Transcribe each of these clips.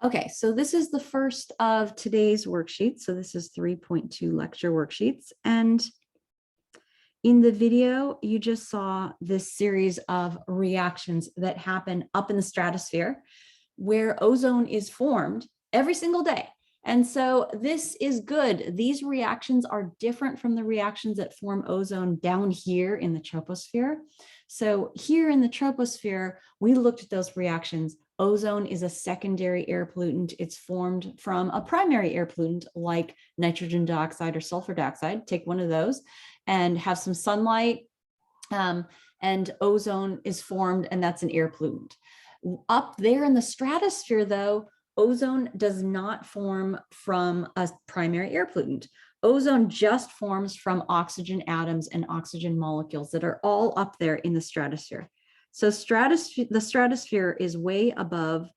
Okay, so this is the first of today's worksheet. So this is 3.2 lecture worksheets. And in the video, you just saw this series of reactions that happen up in the stratosphere where ozone is formed every single day. And so this is good. These reactions are different from the reactions that form ozone down here in the troposphere. So here in the troposphere, we looked at those reactions. Ozone is a secondary air pollutant. It's formed from a primary air pollutant like nitrogen dioxide or sulfur dioxide. Take one of those and have some sunlight, and ozone is formed, and that's an air pollutant. Up there in the stratosphere, though, ozone does not form from a primary air pollutant. Ozone just forms from oxygen atoms and oxygen molecules that are all up there in the stratosphere. So the stratosphere is way above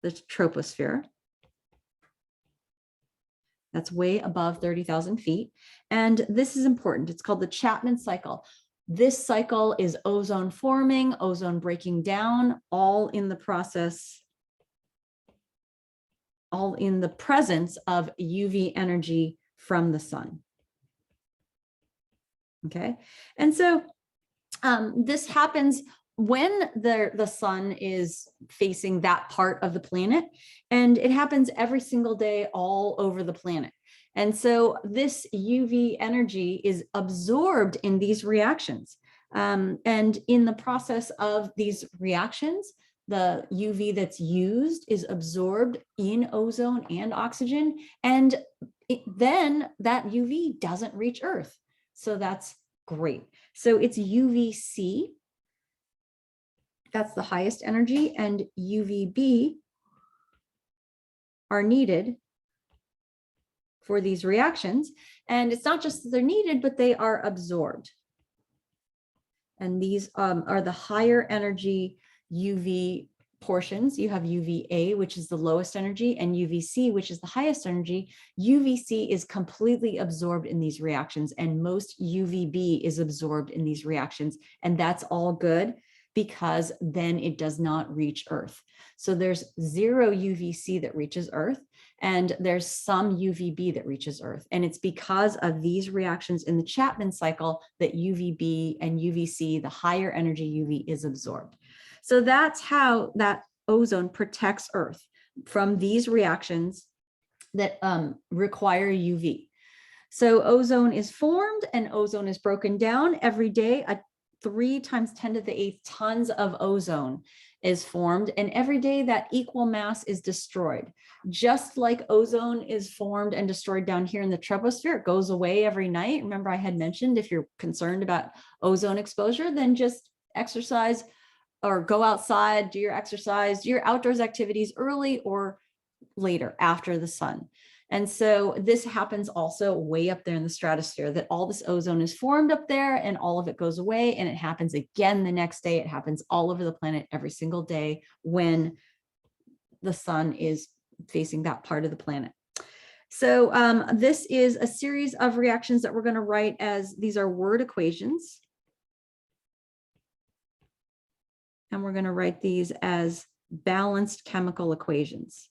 the troposphere. That's way above 30,000 feet. And this is important. It's called the Chapman cycle. This cycle is ozone forming, ozone breaking down, all in the process, all in the presence of UV energy from the sun. Okay, and so this happens when the sun is facing that part of the planet, and it happens every single day all over the planet. And so this UV energy is absorbed in these reactions. And in the process of these reactions, the UV that's used is absorbed in ozone and oxygen, and then that UV doesn't reach Earth. So that's great. So it's UVC. That's the highest energy, and UVB are needed for these reactions. And it's not just that they're needed, but they are absorbed. And these are the higher energy UV portions. You have UVA, which is the lowest energy, and UVC, which is the highest energy. UVC is completely absorbed in these reactions, and most UVB is absorbed in these reactions. And that's all good, because then it does not reach Earth. So there's zero UVC that reaches Earth, and there's some UVB that reaches Earth. And it's because of these reactions in the Chapman cycle that UVB and UVC, the higher energy UV, is absorbed. So that's how that ozone protects Earth from these reactions that require UV. So ozone is formed and ozone is broken down every day. 3 times 10 to the 8th tons of ozone is formed, and every day that equal mass is destroyed. Just like ozone is formed and destroyed down here in the troposphere, it goes away every night. Remember, I had mentioned if you're concerned about ozone exposure, then just exercise or go outside, do your exercise, do your outdoors activities early or later after the sun. And so this happens also way up there in the stratosphere, that all this ozone is formed up there and all of it goes away, and it happens again the next day. It happens all over the planet every single day when the sun is facing that part of the planet. So this is a series of reactions that we're going to write as, these are word equations. And we're going to write these as balanced chemical equations.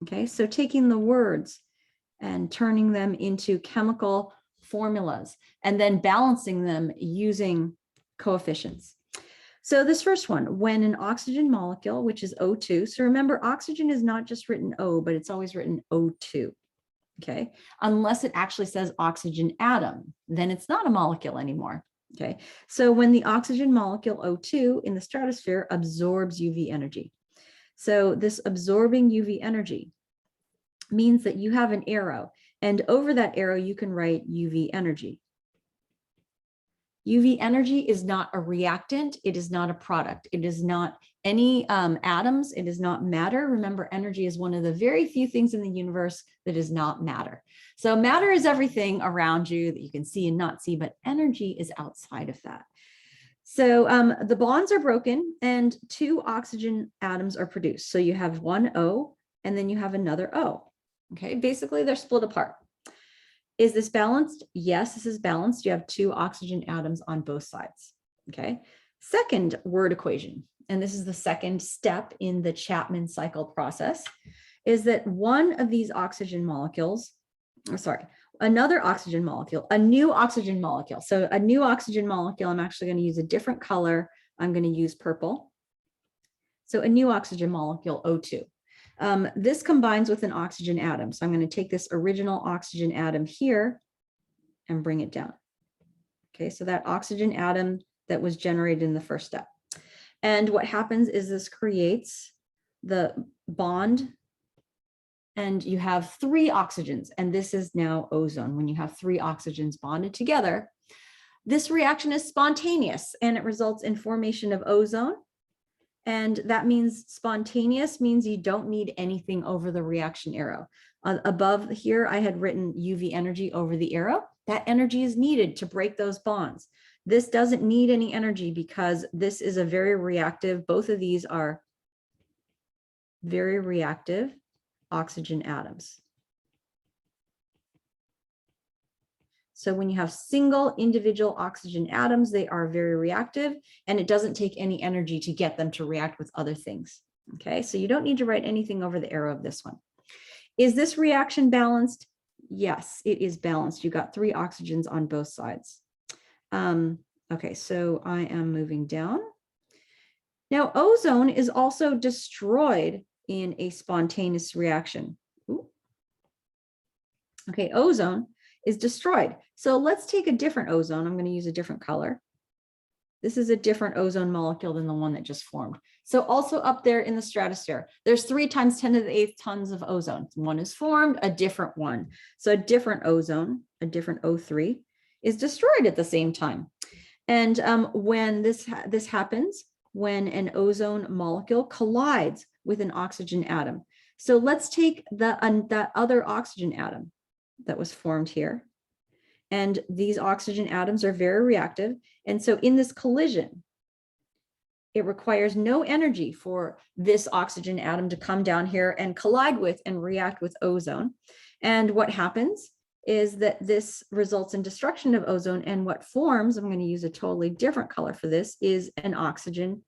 Okay, so taking the words and turning them into chemical formulas and then balancing them using coefficients. So this first one, when an oxygen molecule, which is O2, so remember, oxygen is not just written O, but it's always written O2. Okay, unless it actually says oxygen atom, then it's not a molecule anymore. Okay, so when the oxygen molecule O2 in the stratosphere absorbs UV energy. So this absorbing UV energy means that you have an arrow, and over that arrow you can write UV energy. UV energy is not a reactant. It is not a product. It is not any atoms. It is not matter. Remember, energy is one of the very few things in the universe that is not matter. So matter is everything around you that you can see and not see, but energy is outside of that. So the bonds are broken and 2 oxygen atoms are produced. So you have one O and then you have another O. Okay, basically they're split apart. Is this balanced? Yes, this is balanced. You have 2 oxygen atoms on both sides. Okay, second word equation, and this is the second step in the Chapman cycle process, is that one of these oxygen molecules, another oxygen molecule, a new oxygen molecule. So a new oxygen molecule, I'm actually going to use a different color. I'm going to use purple. So a new oxygen molecule, O2. This combines with an oxygen atom. So I'm going to take this original oxygen atom here and bring it down. Okay, so that oxygen atom that was generated in the first step. And what happens is this creates the bond, and you have 3 oxygens, and this is now ozone. When you have 3 oxygens bonded together, this reaction is spontaneous and it results in formation of ozone. And that means spontaneous means you don't need anything over the reaction arrow. Above here, I had written UV energy over the arrow. That energy is needed to break those bonds. This doesn't need any energy because this is a very reactive, both of these are very reactive oxygen atoms. So when you have single individual oxygen atoms, they are very reactive, and it doesn't take any energy to get them to react with other things. Okay, so you don't need to write anything over the arrow of this one. Is this reaction balanced? Yes, it is balanced. You got 3 oxygens on both sides. Okay, so I am moving down. Now, ozone is also destroyed in a spontaneous reaction. Ooh. Okay, ozone is destroyed. So let's take a different ozone. I'm going to use a different color. This is a different ozone molecule than the one that just formed. So also up there in the stratosphere, there's 3 times 10 to the 8th tons of ozone. One is formed, a different one. So a different ozone, a different O3, is destroyed at the same time. And when this happens, when an ozone molecule collides with an oxygen atom. So let's take that other oxygen atom that was formed here. And these oxygen atoms are very reactive. And so in this collision, it requires no energy for this oxygen atom to come down here and collide with and react with ozone. And what happens is that this results in destruction of ozone. And what forms, I'm going to use a totally different color for this, is an oxygen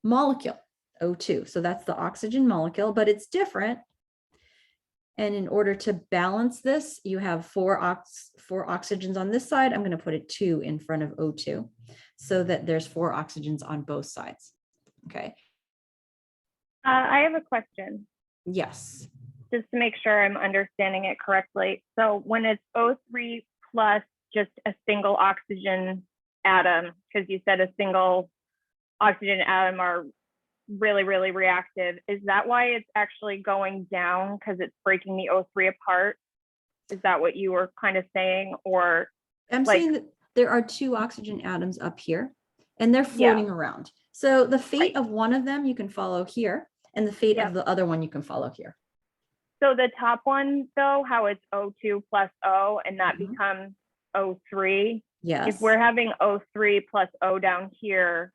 molecule, O2. So that's the oxygen molecule, but it's different. And in order to balance this, you have 4 oxygens on this side. I'm going to put a 2 in front of O2 so that there's 4 oxygens on both sides. Okay. I have a question. Yes. Just to make sure I'm understanding it correctly. So when it's O3 plus just a single oxygen atom, because you said a single oxygen atom are really, really reactive, is that why it's actually going down, because it's breaking the O3 apart? Is that what you were kind of saying? Or I'm saying that there are 2 oxygen atoms up here and they're floating around. So the fate of one of them you can follow here, and the fate of the other one you can follow here. So the top one, though, how it's O2 plus O, and that becomes O3. Yes. If we're having O3 plus O down here,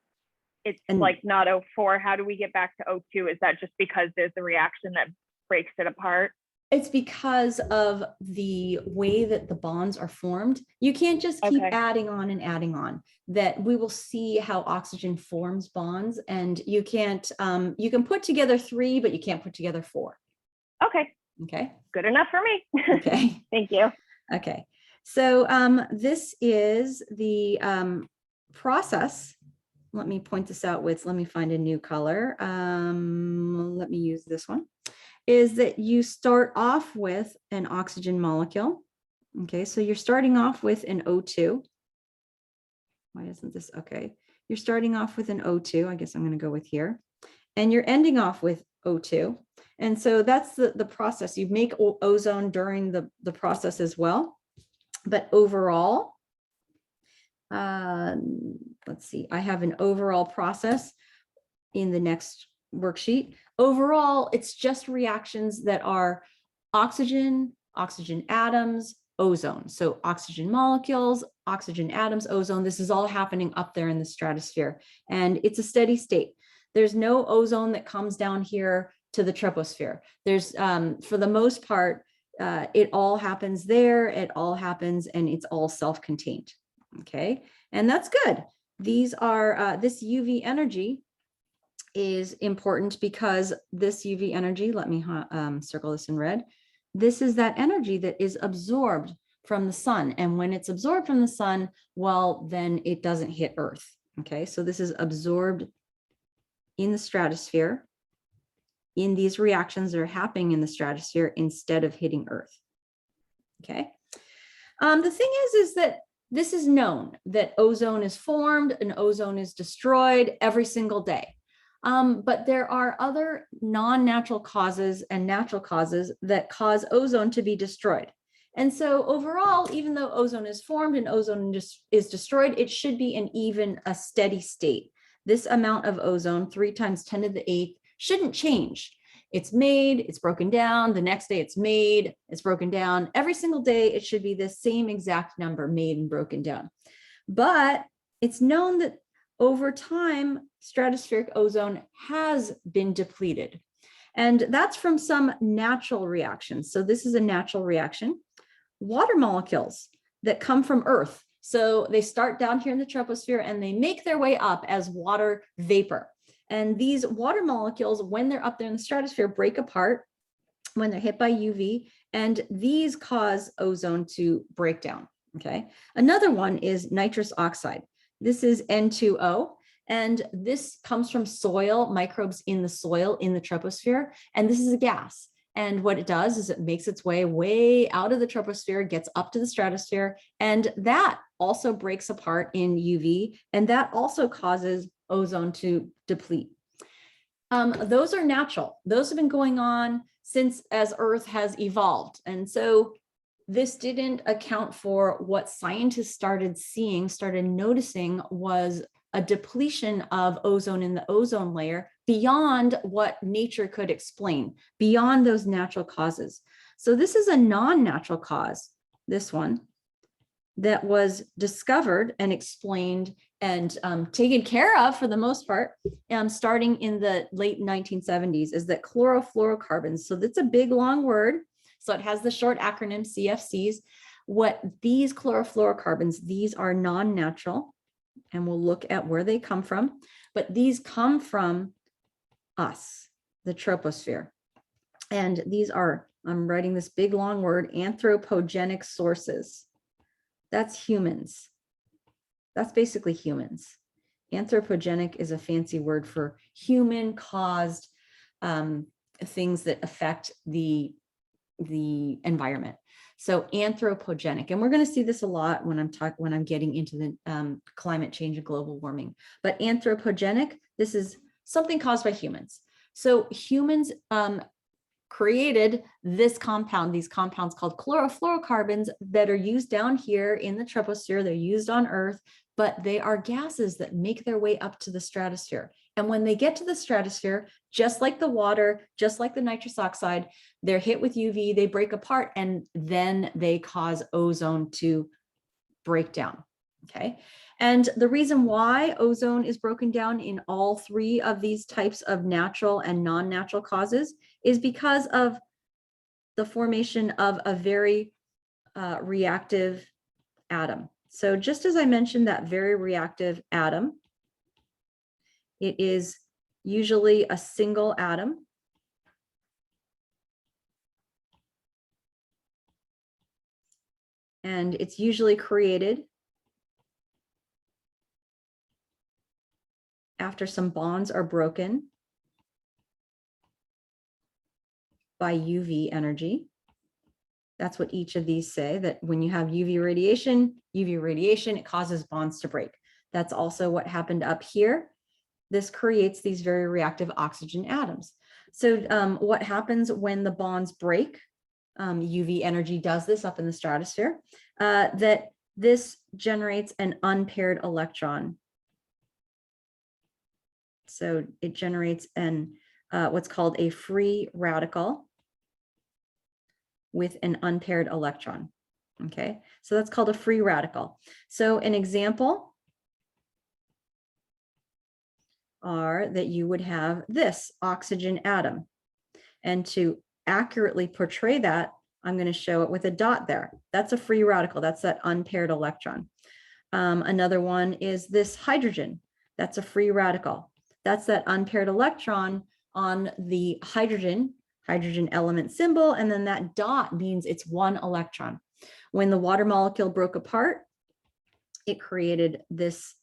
it's like not O4. How do we get back to O2? Is that just because there's a reaction that breaks it apart? It's because of the way that the bonds are formed. You can't just keep adding on and adding on. That we will see how oxygen forms bonds, and you can't, you can put together 3, but you can't put together 4. Okay. Okay. Good enough for me. Okay. Thank you. Okay. So this is the process. Let me point this out with, let me find a new color. Let me use this one. Is that you start off with an oxygen molecule. Okay, so you're starting off with an O2. Why isn't this okay? You're starting off with an O2. I guess I'm going to go with here. And you're ending off with O2. And so that's the process. You make ozone during the process as well. But overall, let's see, I have an overall process in the next worksheet. Overall, it's just reactions that are oxygen, oxygen atoms, ozone. So oxygen molecules, oxygen atoms, ozone. This is all happening up there in the stratosphere, and it's a steady state. There's no ozone that comes down here to the troposphere. There's, for the most part, it all happens there, it all happens, and it's all self-contained. Okay, and that's good. these are, this UV energy is important because this UV energy, let me circle this in red. This is that energy that is absorbed from the sun. And when it's absorbed from the sun, well, then it doesn't hit Earth. Okay, so this is absorbed in the stratosphere in these reactions that are happening in the stratosphere instead of hitting Earth. Okay. The thing is that this is known that ozone is formed and ozone is destroyed every single day. But there are other non-natural causes and natural causes that cause ozone to be destroyed. And so overall, even though ozone is formed and ozone is destroyed, it should be in even a steady state. This amount of ozone, 3 times 10 to the 8th, shouldn't change. It's made, it's broken down. The next day it's made, it's broken down. Every single day, it should be the same exact number made and broken down. But it's known that over time, stratospheric ozone has been depleted. And that's from some natural reactions. So this is a natural reaction. Water molecules that come from Earth. So they start down here in the troposphere and they make their way up as water vapor. And these water molecules, when they're up there in the stratosphere, break apart when they're hit by UV, and these cause ozone to break down. Okay. Another one is nitrous oxide. This is N2O, and this comes from soil, microbes in the soil in the troposphere, and this is a gas. And what it does is it makes its way out of the troposphere, gets up to the stratosphere, and that also breaks apart in UV, and that also causes ozone to deplete. Those are natural. Those have been going on since as Earth has evolved. And so this didn't account for what scientists started noticing was a depletion of ozone in the ozone layer beyond what nature could explain, beyond those natural causes. So this is a non-natural cause, this one, that was discovered and explained and taken care of for the most part, starting in the late 1970s, is that chlorofluorocarbons. So that's a big, long word. So it has the short acronym CFCs. What these chlorofluorocarbons, these are non-natural, and we'll look at where they come from, but these come from us, the troposphere. And these are, I'm writing this big, long word, anthropogenic sources. That's humans. That's basically humans. Anthropogenic is a fancy word for human caused things that affect the environment. So anthropogenic, and we're going to see this a lot when I'm getting into the climate change and global warming. But anthropogenic, this is something caused by humans. So humans created this compound, these compounds called chlorofluorocarbons that are used down here in the troposphere. They're used on Earth, but they are gases that make their way up to the stratosphere. And when they get to the stratosphere, just like the water, just like the nitrous oxide, they're hit with UV, they break apart, and then they cause ozone to break down. Okay. And the reason why ozone is broken down in all 3 of these types of natural and non-natural causes is because of the formation of a very reactive atom. So just as I mentioned, that very reactive atom, it is usually a single atom. And it's usually created after some bonds are broken by UV energy. That's what each of these say, that when you have UV radiation, it causes bonds to break. That's also what happened up here. This creates these very reactive oxygen atoms. So what happens when the bonds break? UV energy does this up in the stratosphere, that this generates an unpaired electron. So it generates an what's called a free radical with an unpaired electron. Okay, so that's called a free radical. So an example are that you would have this oxygen atom. And to accurately portray that, I'm going to show it with a dot there. That's a free radical. That's that unpaired electron. Another one is this hydrogen. That's a free radical. That's that unpaired electron on the hydrogen element symbol. And then that dot means it's one electron. When the water molecule broke apart, it created this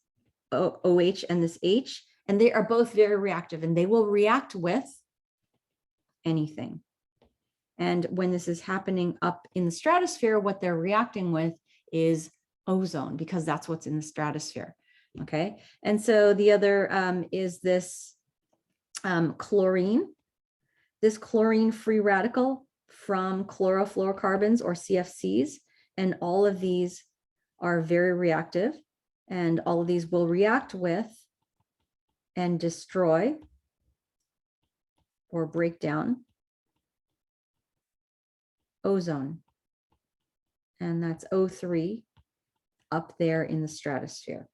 OH and this H, and they are both very reactive, and they will react with anything. And when this is happening up in the stratosphere, what they're reacting with is ozone, because that's what's in the stratosphere. Okay. And so the other is this chlorine. This chlorine free radical from chlorofluorocarbons, or CFCs. And all of these are very reactive, and all of these will react with and destroy or break down ozone. And that's O3 up there in the stratosphere.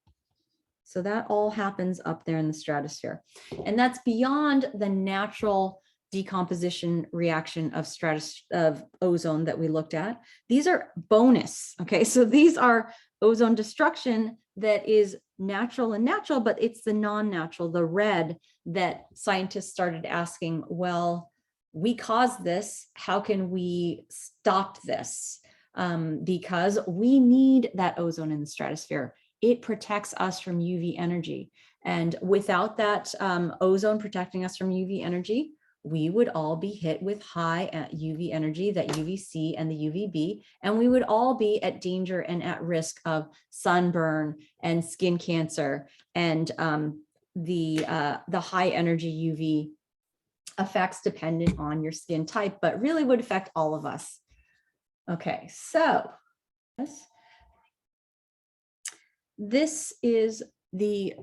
So that all happens up there in the stratosphere. And that's beyond the natural decomposition reaction of ozone that we looked at. These are bonus. Okay, so these are ozone destruction that is natural, but it's the non-natural, the red, that scientists started asking, well, we caused this, how can we stop this? Because we need that ozone in the stratosphere. It protects us from UV energy. And without that ozone protecting us from UV energy, we would all be hit with high UV energy, that UVC and the UVB, and we would all be at danger and at risk of sunburn and skin cancer and the high energy UV effects dependent on your skin type, but really would affect all of us. Okay, so this is the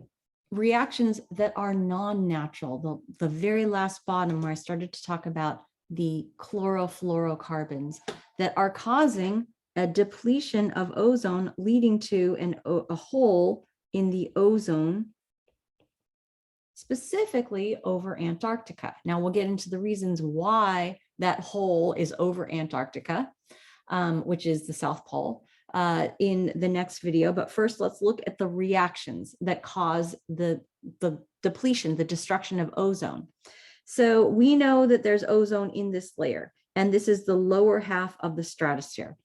reactions that are non-natural, the very last bottom where I started to talk about the chlorofluorocarbons that are causing a depletion of ozone, leading to a hole in the ozone, specifically over Antarctica. Now we'll get into the reasons why that hole is over Antarctica, which is the South Pole, in the next video. But first, let's look at the reactions that cause the depletion, the destruction of ozone. So we know that there's ozone in this layer, and this is the lower half of the stratosphere.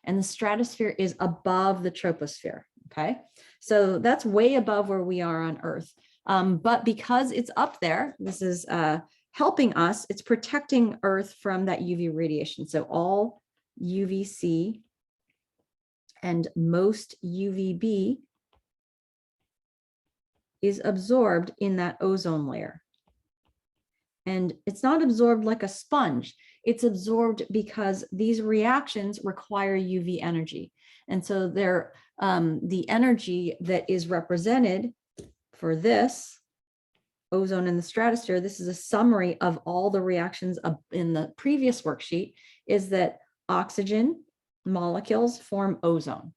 And the stratosphere is above the troposphere, okay? So that's way above where we are on Earth. But because it's up there, this is helping us, it's protecting Earth from that UV radiation. So all UVC and most UVB is absorbed in that ozone layer. And it's not absorbed like a sponge. It's absorbed because these reactions require UV energy. And so they're, the energy that is represented for this ozone in the stratosphere, this is a summary of all the reactions in the previous worksheet, is that oxygen molecules form ozone.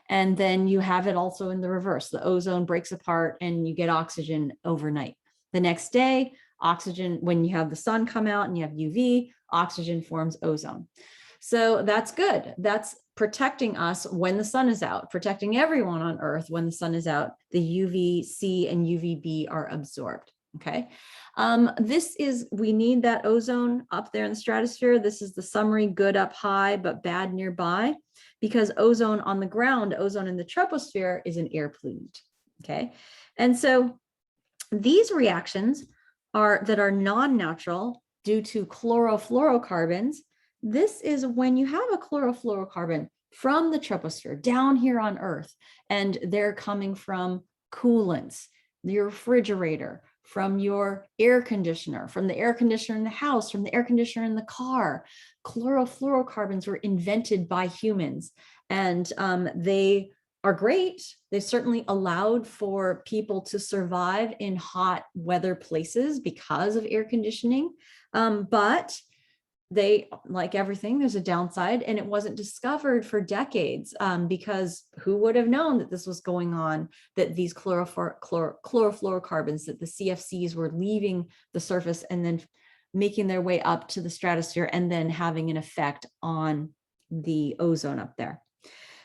And then you have it also in the reverse. The ozone breaks apart and you get oxygen overnight. The next day, oxygen, when you have the sun come out and you have UV, oxygen forms ozone. So that's good. That's protecting us when the sun is out, protecting everyone on Earth when the sun is out. The UVC and UVB are absorbed. Okay. We need that ozone up there in the stratosphere. This is the summary: good up high, but bad nearby, because ozone on the ground, ozone in the troposphere, is an air pollutant. Okay. And so these reactions that are non-natural due to chlorofluorocarbons. This is when you have a chlorofluorocarbon from the troposphere down here on Earth, and they're coming from coolants, your refrigerator, from your air conditioner, from the air conditioner in the house, from the air conditioner in the car. Chlorofluorocarbons were invented by humans, and they are great. They certainly allowed for people to survive in hot weather places because of air conditioning. But they, like everything, there's a downside, and it wasn't discovered for decades because who would have known that this was going on, that these chlorofluorocarbons, that the CFCs were leaving the surface and then making their way up to the stratosphere and then having an effect on the ozone up there.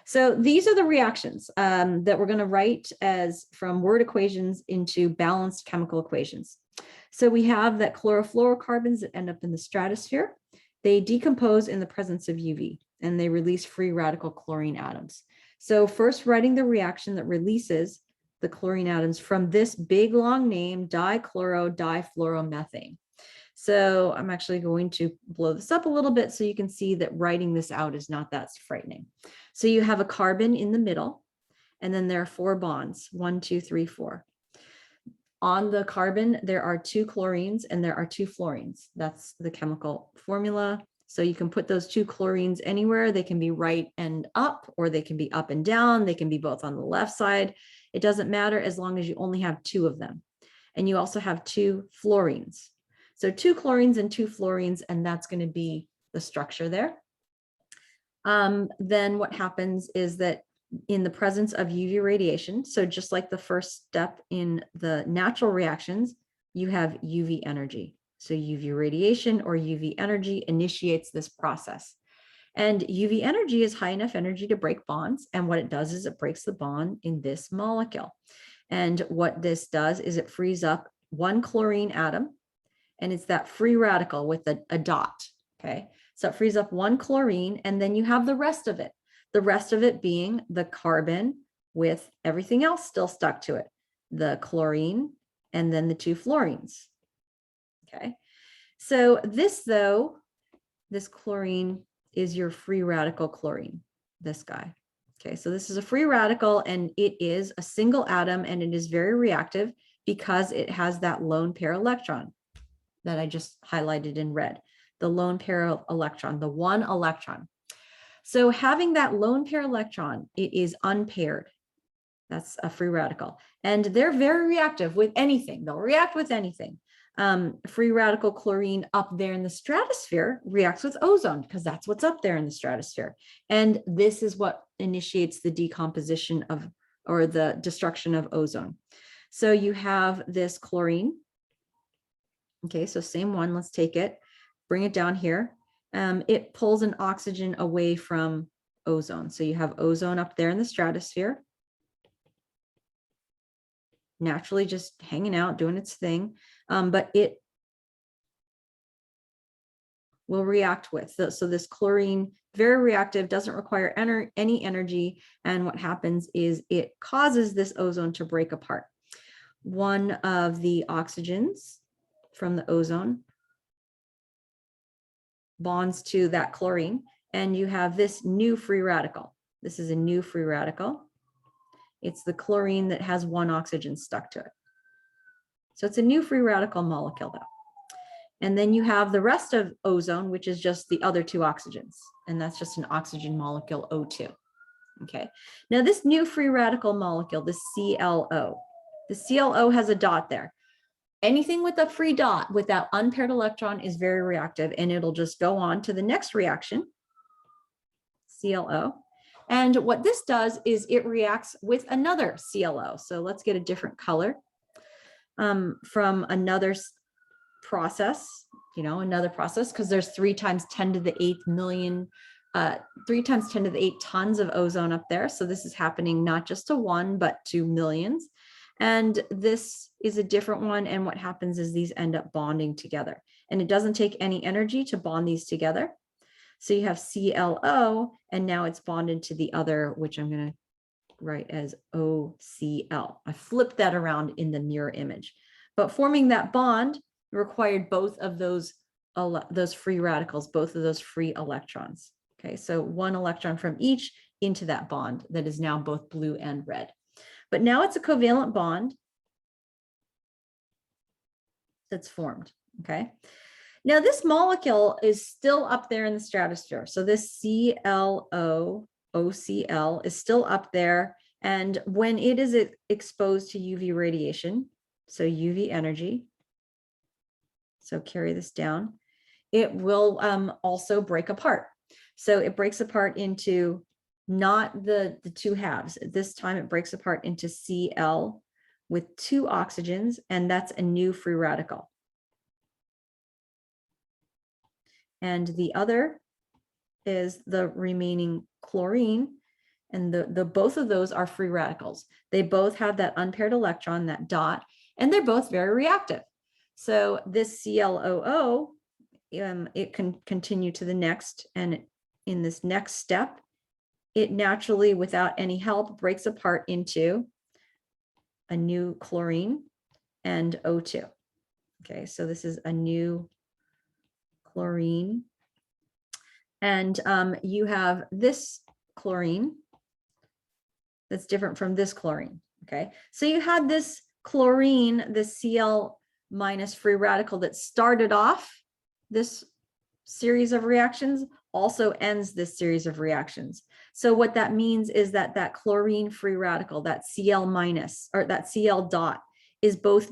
So these are the reactions that we're going to write as from word equations into balanced chemical equations. So we have that chlorofluorocarbons that end up in the stratosphere. They decompose in the presence of UV and they release free radical chlorine atoms. So first writing the reaction that releases the chlorine atoms from this big long name, dichloro-difluoromethane. So I'm actually going to blow this up a little bit so you can see that writing this out is not that frightening. So you have a carbon in the middle, and then there are 4 bonds, 1, 2, 3, 4. On the carbon, there are 2 chlorines and there are 2 fluorines. That's the chemical formula. So you can put those 2 chlorines anywhere. They can be right and up, or they can be up and down. They can be both on the left side. It doesn't matter as long as you only have 2 of them. And you also have 2 fluorines. So 2 chlorines and 2 fluorines, and that's going to be the structure there. Then what happens is that in the presence of UV radiation, so just like the first step in the natural reactions, you have UV energy. So UV radiation or UV energy initiates this process. And UV energy is high enough energy to break bonds. And what it does is it breaks the bond in this molecule. And what this does is it frees up 1 chlorine atom, and it's that free radical with a dot, okay? So it frees up 1 chlorine, and then you have the rest of it. The rest of it being the carbon with everything else still stuck to it, the chlorine, and then the 2 fluorines, okay? So this, though, this chlorine is your free radical chlorine, this guy. Okay, so this is a free radical, and it is a single atom, and it is very reactive because it has that lone pair electron that I just highlighted in red, the lone pair electron, the 1 electron. So having that lone pair electron, it is unpaired. That's a free radical. And they're very reactive with anything. They'll react with anything. Free radical chlorine up there in the stratosphere reacts with ozone because that's what's up there in the stratosphere. And this is what initiates the decomposition of, or the destruction of ozone. So you have this chlorine. Okay, so same one, let's take it, bring it down here. It pulls an oxygen away from ozone. So you have ozone up there in the stratosphere, naturally just hanging out, doing its thing, but it will react with. So this chlorine, very reactive, doesn't require any energy. And what happens is it causes this ozone to break apart. One of the oxygens from the ozone bonds to that chlorine, and you have this new free radical. This is a new free radical. It's the chlorine that has 1 oxygen stuck to it. So it's a new free radical molecule though. And then you have the rest of ozone, which is just the other 2 oxygens. And that's just an oxygen molecule, O2. Okay. Now this new free radical molecule, the ClO, the ClO has a dot there. Anything with a free dot with that unpaired electron is very reactive, and it'll just go on to the next reaction, ClO. And what this does is it reacts with another ClO. So let's get a different color from another process, another process, because there's 3 times 10 to the 8th million, 3 times 10 to the 8 tons of ozone up there. So this is happening not just to 1, but to millions. And this is a different one. And what happens is these end up bonding together. And it doesn't take any energy to bond these together. So you have ClO, and now it's bonded to the other, which I'm going to write as OCl. I flipped that around in the mirror image. But forming that bond required both of those free radicals, both of those free electrons. Okay, so 1 electron from each into that bond that is now both blue and red. But now it's a covalent bond that's formed, okay? Now this molecule is still up there in the stratosphere. So this ClO, OCl is still up there. And when it is exposed to UV radiation, so UV energy, so carry this down, it will also break apart. So it breaks apart into not the 2 halves. This time it breaks apart into Cl with 2 oxygens, and that's a new free radical. And the other is the remaining chlorine, And the both of those are free radicals. They both have that unpaired electron, that dot, and they're both very reactive. So this ClOO, it can continue to the next, and in this next step, it naturally, without any help, breaks apart into a new chlorine and O2. Okay, so this is a new chlorine. And you have this chlorine that's different from this chlorine. Okay, so you had this chlorine, this Cl minus free radical that started off this series of reactions, also ends this series of reactions. So what that means is that that chlorine free radical, that Cl minus, or that Cl dot, is both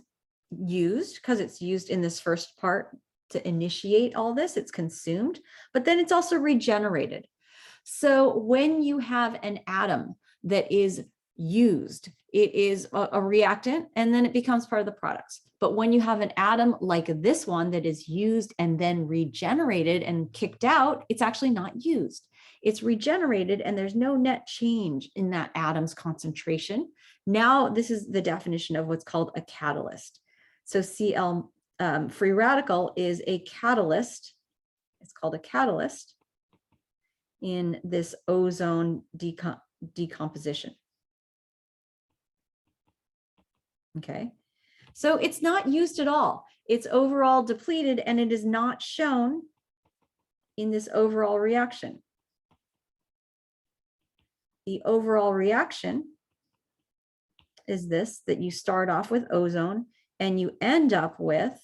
used, because it's used in this first part to initiate all this, it's consumed, but then it's also regenerated. So when you have an atom that is used, it is a reactant, and then it becomes part of the products. But when you have an atom like this one that is used and then regenerated and kicked out, it's actually not used. It's regenerated, and there's no net change in that atom's concentration. Now, this is the definition of what's called a catalyst. So Cl free radical is a catalyst. It's called a catalyst in this ozone decomposition. Okay, so it's not used at all. It's overall depleted, and it is not shown in this overall reaction. The overall reaction is this, that you start off with ozone and you end up with,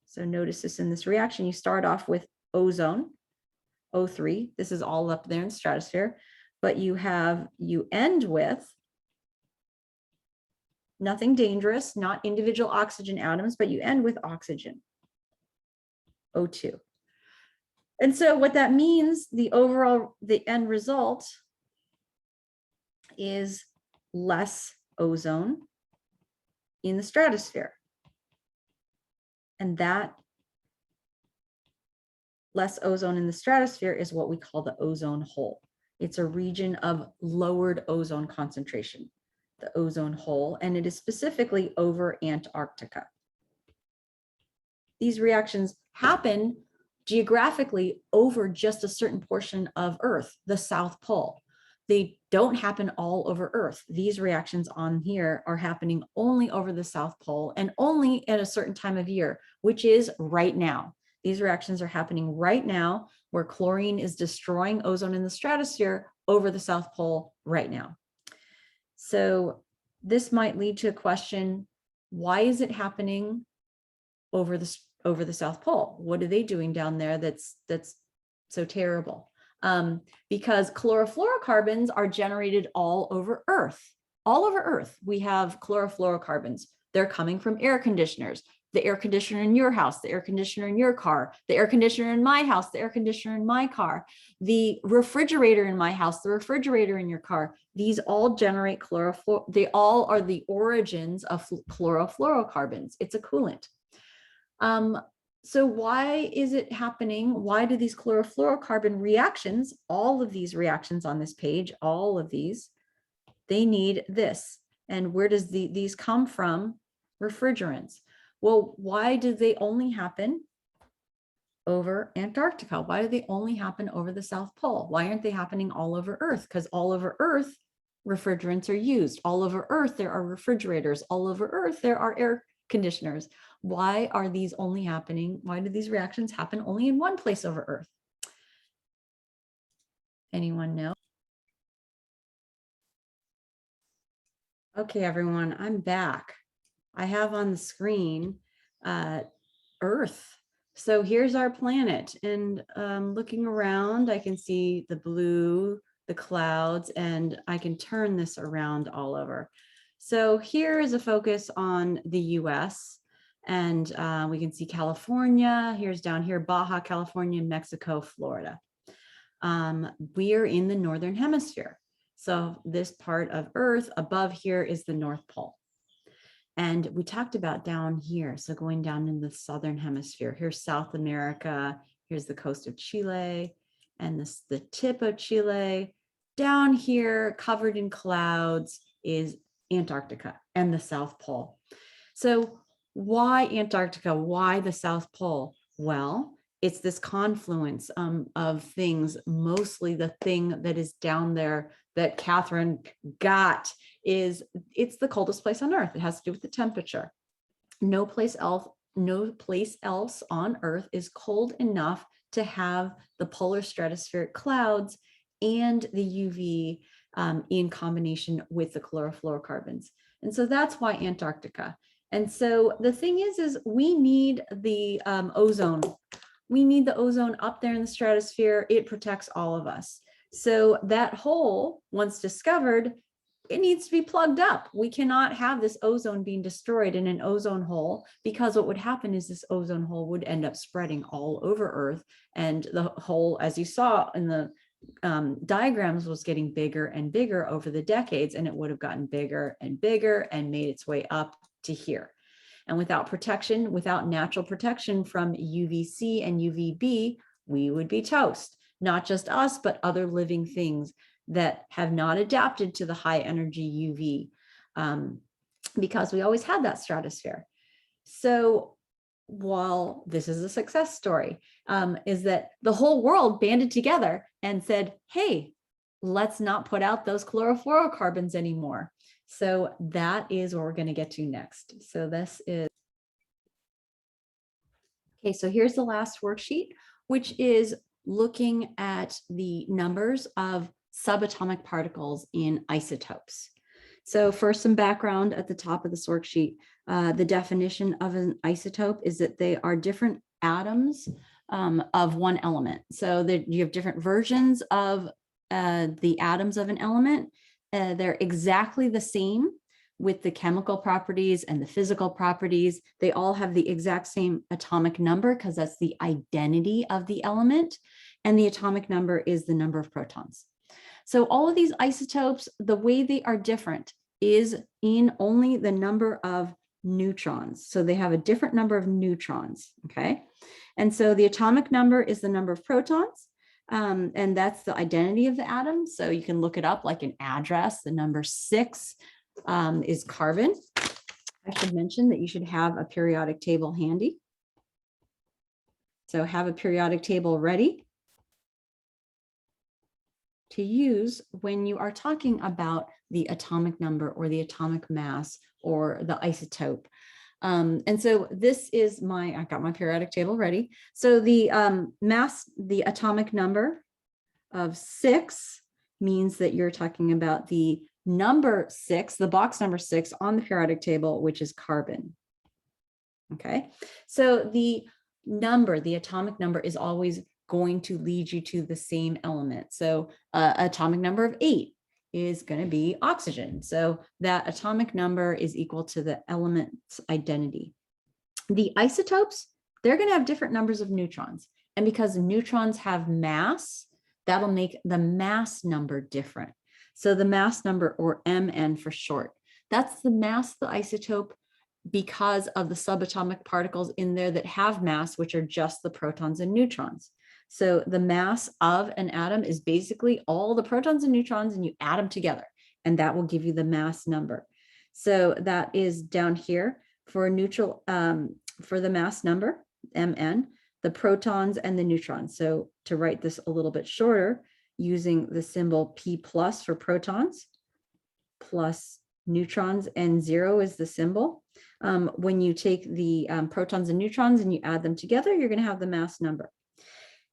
so notice this in this reaction, you start off with ozone, O3, this is all up there in the stratosphere, but you end with nothing dangerous, not individual oxygen atoms, but you end with oxygen, O2. And so what that means, the end result is less ozone in the stratosphere. And that less ozone in the stratosphere is what we call the ozone hole. It's a region of lowered ozone concentration, the ozone hole, and it is specifically over Antarctica. These reactions happen geographically over just a certain portion of Earth, the South Pole. They don't happen all over Earth. These reactions on here are happening only over the South Pole and only at a certain time of year, which is right now. These reactions are happening right now, where chlorine is destroying ozone in the stratosphere over the South Pole right now. So this might lead to a question, why is it happening over the South Pole? What are they doing down there that's so terrible? Because chlorofluorocarbons are generated all over Earth. All over Earth, we have chlorofluorocarbons. They're coming from air conditioners, the air conditioner in your house, the air conditioner in your car, the air conditioner in my house, the air conditioner in my car, the refrigerator in my house, the refrigerator in your car. These all generate chlorofluor. They all are the origins of chlorofluorocarbons. It's a coolant. So why is it happening? Why do these chlorofluorocarbon reactions, all of these reactions on this page, all of these, they need this? And where does these come from? Refrigerants. Well, why do they only happen over Antarctica? Why do they only happen over the South Pole? Why aren't they happening all over Earth? Because all over Earth, refrigerants are used. All over Earth, there are refrigerators. All over Earth, there are air conditioners. Why are these only happening? Why do these reactions happen only in one place over Earth? Anyone know? Okay, everyone, I'm back. I have on the screen Earth. So here's our planet, and looking around, I can see the blue, the clouds, and I can turn this around all over. So here is a focus on the US, and we can see California. Here's down here, Baja California, Mexico, Florida. We are in the Northern Hemisphere. So this part of Earth above here is the North Pole. And we talked about down here, so going down in the Southern Hemisphere, here's South America, here's the coast of Chile, and this the tip of Chile, down here covered in clouds is Antarctica and the South Pole. So why Antarctica? Why the South Pole? Well, it's this confluence of things. Mostly the thing that is down there that Catherine got is it's the coldest place on Earth. It has to do with the temperature. No place else on Earth is cold enough to have the polar stratospheric clouds and the UV in combination with the chlorofluorocarbons. And so that's why Antarctica. And so the thing is we need the ozone. We need the ozone up there in the stratosphere. It protects all of us. So that hole, once discovered, it needs to be plugged up. We cannot have this ozone being destroyed in an ozone hole, because what would happen is this ozone hole would end up spreading all over Earth. And the hole, as you saw in the diagrams, was getting bigger and bigger over the decades, and it would have gotten bigger and bigger and made its way up to here. And without protection, without natural protection from UVC and UVB, we would be toast. Not just us, but other living things that have not adapted to the high energy UV, because we always had that stratosphere. So while this is a success story, is that the whole world banded together and said, hey, let's not put out those chlorofluorocarbons anymore. So that is what we're going to get to next. So this is, okay, so here's the last worksheet, which is looking at the numbers of subatomic particles in isotopes. So first, some background at the top of this worksheet. The definition of an isotope is that they are different atoms of one element. So that you have different versions of the atoms of an element. They're exactly the same with the chemical properties and the physical properties. They all have the exact same atomic number because that's the identity of the element. And the atomic number is the number of protons. So all of these isotopes, the way they are different is in only the number of neutrons. So they have a different number of neutrons, okay? And so the atomic number is the number of protons, and that's the identity of the atom. So you can look it up like an address. The number 6 is carbon. I should mention that you should have a periodic table handy. So have a periodic table ready to use when you are talking about the atomic number or the atomic mass or the isotope. And so this is I got my periodic table ready. So the the atomic number of 6 means that you're talking about the number 6, the box number 6 on the periodic table, which is carbon. Okay, so the atomic number is always going to lead you to the same element. So atomic number of 8 is going to be oxygen. So that atomic number is equal to the element's identity. The isotopes, they're going to have different numbers of neutrons. And because neutrons have mass, that'll make the mass number different. So the mass number, or Mn for short, that's the mass of the isotope because of the subatomic particles in there that have mass, which are just the protons and neutrons. So the mass of an atom is basically all the protons and neutrons, and you add them together, and that will give you the mass number. So that is down here for neutral, for the mass number, Mn, the protons and the neutrons. So to write this a little bit shorter, using the symbol P+ for protons, plus neutrons, and 0 is the symbol. When you take the protons and neutrons and you add them together, you're going to have the mass number.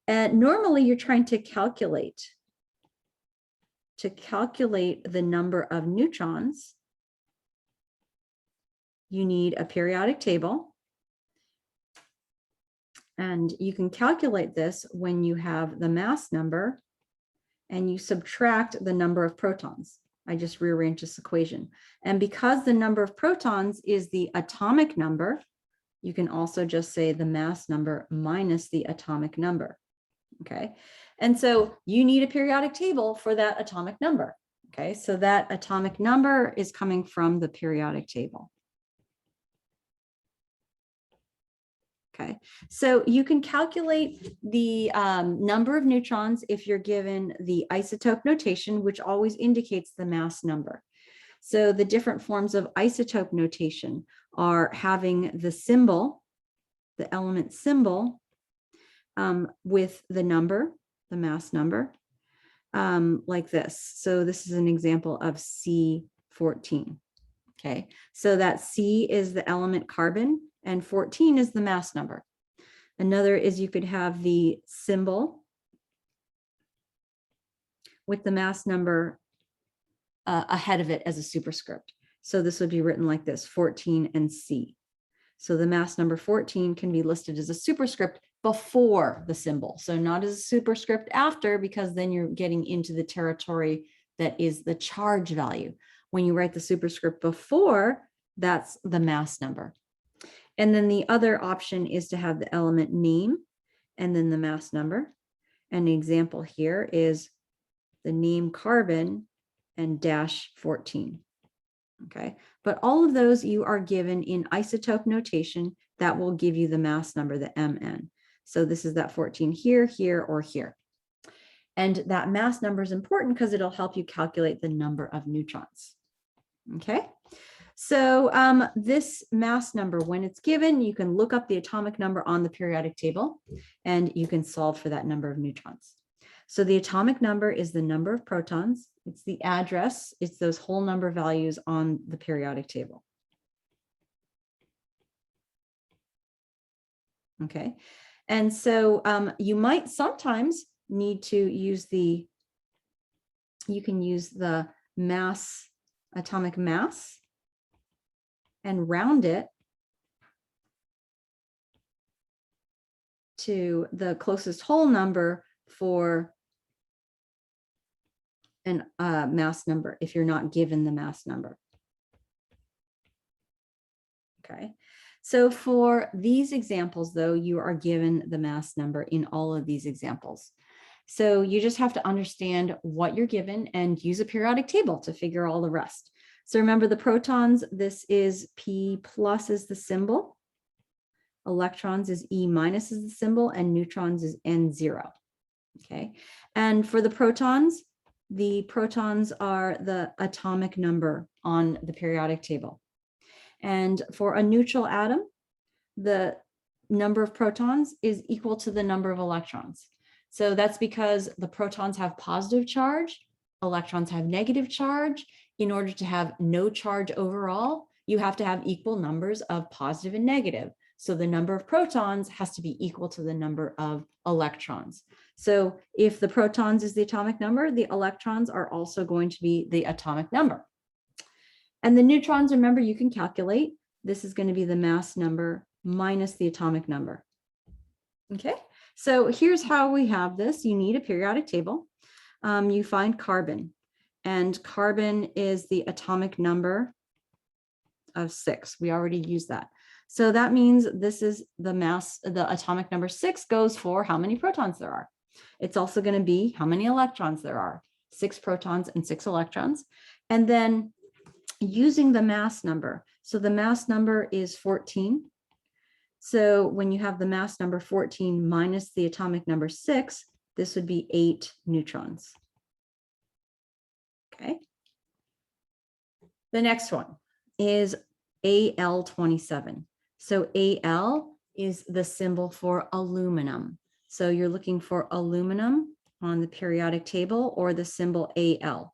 And normally you're trying to calculate the number of neutrons. You need a periodic table. And you can calculate this when you have the mass number and you subtract the number of protons. I just rearranged this equation. And because the number of protons is the atomic number, you can also just say the mass number minus the atomic number. Okay, and so you need a periodic table for that atomic number. Okay, so that atomic number is coming from the periodic table. Okay, so you can calculate the number of neutrons if you're given the isotope notation, which always indicates the mass number. So the different forms of isotope notation are having the symbol, the element symbol, with the number, the mass number, like this. So this is an example of C14. Okay, so that C is the element carbon and 14 is the mass number. Another is you could have the symbol with the mass number ahead of it as a superscript. So this would be written like this, 14 and C. So the mass number 14 can be listed as a superscript before the symbol. So not as a superscript after, because then you're getting into the territory that is the charge value. When you write the superscript before, that's the mass number. And then the other option is to have the element name and then the mass number. An example here is the name carbon and -14. Okay, but all of those you are given in isotope notation that will give you the mass number, the Mn. So this is that 14 here, here, or here. And that mass number is important because it'll help you calculate the number of neutrons. Okay, so this mass number, when it's given, you can look up the atomic number on the periodic table and you can solve for that number of neutrons. So the atomic number is the number of protons. It's the address. It's those whole number values on the periodic table. Okay, and so you might sometimes need to use you can use the mass, atomic mass, and round it to the closest whole number for an mass number if you're not given the mass number. Okay, so for these examples, though, you are given the mass number in all of these examples. So you just have to understand what you're given and use a periodic table to figure all the rest. So remember the protons, this is P plus is the symbol. Electrons is E minus is the symbol, and neutrons is N0. Okay, and for the protons are the atomic number on the periodic table. And for a neutral atom, the number of protons is equal to the number of electrons. So that's because the protons have positive charge, electrons have negative charge. In order to have no charge overall, you have to have equal numbers of positive and negative. So the number of protons has to be equal to the number of electrons. So if the protons is the atomic number, the electrons are also going to be the atomic number. And the neutrons, remember, you can calculate. This is going to be the mass number minus the atomic number. Okay, so here's how we have this. You need a periodic table. You find carbon, and carbon is the atomic number of 6. We already used that. So that means this is the mass, the atomic number 6 goes for how many protons there are. It's also going to be how many electrons there are, 6 protons and 6 electrons. And then using the mass number. So the mass number is 14. So when you have the mass number 14 minus the atomic number 6, this would be 8 neutrons. Okay. The next one is Al27. So Al is the symbol for aluminum. So you're looking for aluminum on the periodic table or the symbol Al.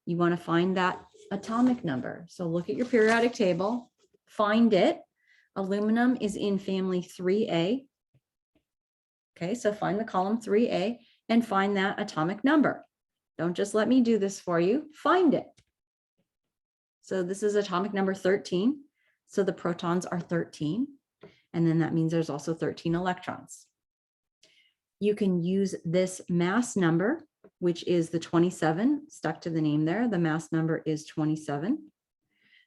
You want to find that atomic number. So look at your periodic table, find it. Aluminum is in family 3A. Okay, so find the column 3A and find that atomic number. Don't just let me do this for you, find it. So this is atomic number 13. So the protons are 13. And then that means there's also 13 electrons. You can use this mass number, which is the 27, stuck to the name there. The mass number is 27.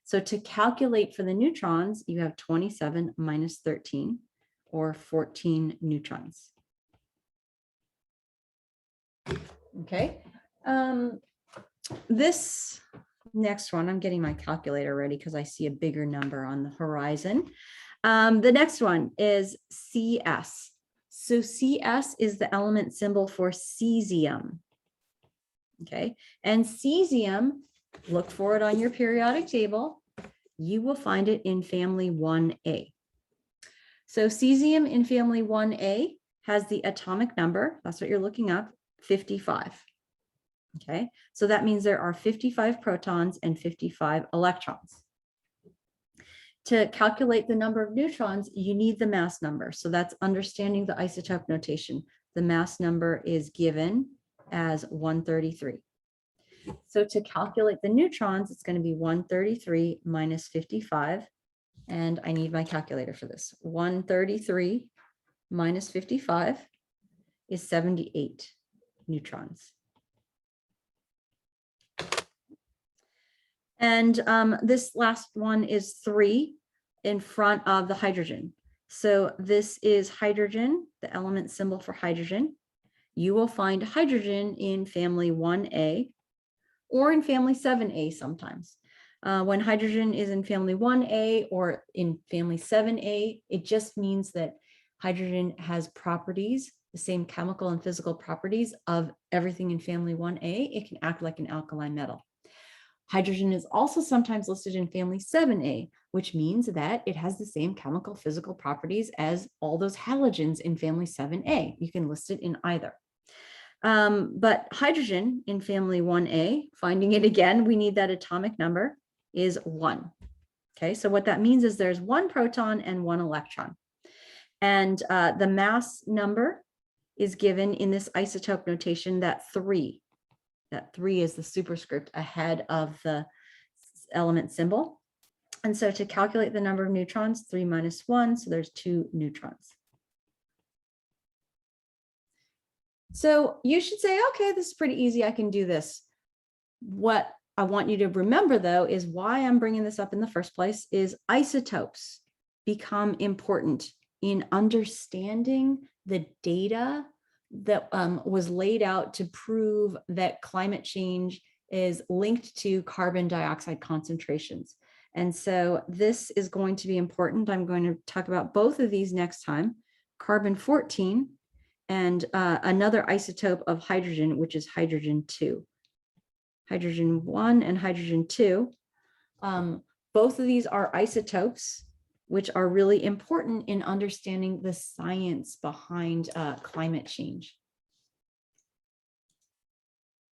So to calculate for the neutrons, you have 27 minus 13, or 14 neutrons. Okay. This next one, I'm getting my calculator ready because I see a bigger number on the horizon. The next one is CS. So CS is the element symbol for cesium. Okay, and cesium, look for it on your periodic table. You will find it in family 1A. So cesium in family 1A has the atomic number, that's what you're looking up, 55. Okay, so that means there are 55 protons and 55 electrons. To calculate the number of neutrons, you need the mass number. So that's understanding the isotope notation. The mass number is given as 133. So to calculate the neutrons, it's going to be 133 minus 55. And I need my calculator for this. 133 minus 55 is 78 neutrons. And this last one is 3 in front of the hydrogen. So this is hydrogen, the element symbol for hydrogen. You will find hydrogen in family 1A or in family 7A sometimes. When hydrogen is in family 1A or in family 7A, it just means that hydrogen has properties, the same chemical and physical properties of everything in family 1A. It can act like an alkali metal. Hydrogen is also sometimes listed in family 7A, which means that it has the same chemical physical properties as all those halogens in family 7A. You can list it in either. But hydrogen in family 1A, finding it again, we need that atomic number is 1. Okay, so what that means is there's 1 proton and 1 electron. And the mass number is given in this isotope notation, that 3. That 3 is the superscript ahead of the element symbol. And so to calculate the number of neutrons, 3 minus 1, so there's 2 neutrons. So you should say, okay, this is pretty easy. I can do this. What I want you to remember, though, is why I'm bringing this up in the first place is isotopes become important in understanding the data that was laid out to prove that climate change is linked to carbon dioxide concentrations. And so this is going to be important. I'm going to talk about both of these next time, carbon-14 and another isotope of hydrogen, which is hydrogen-2. Hydrogen-1 and hydrogen-2. Both of these are isotopes, which are really important in understanding the science behind climate change.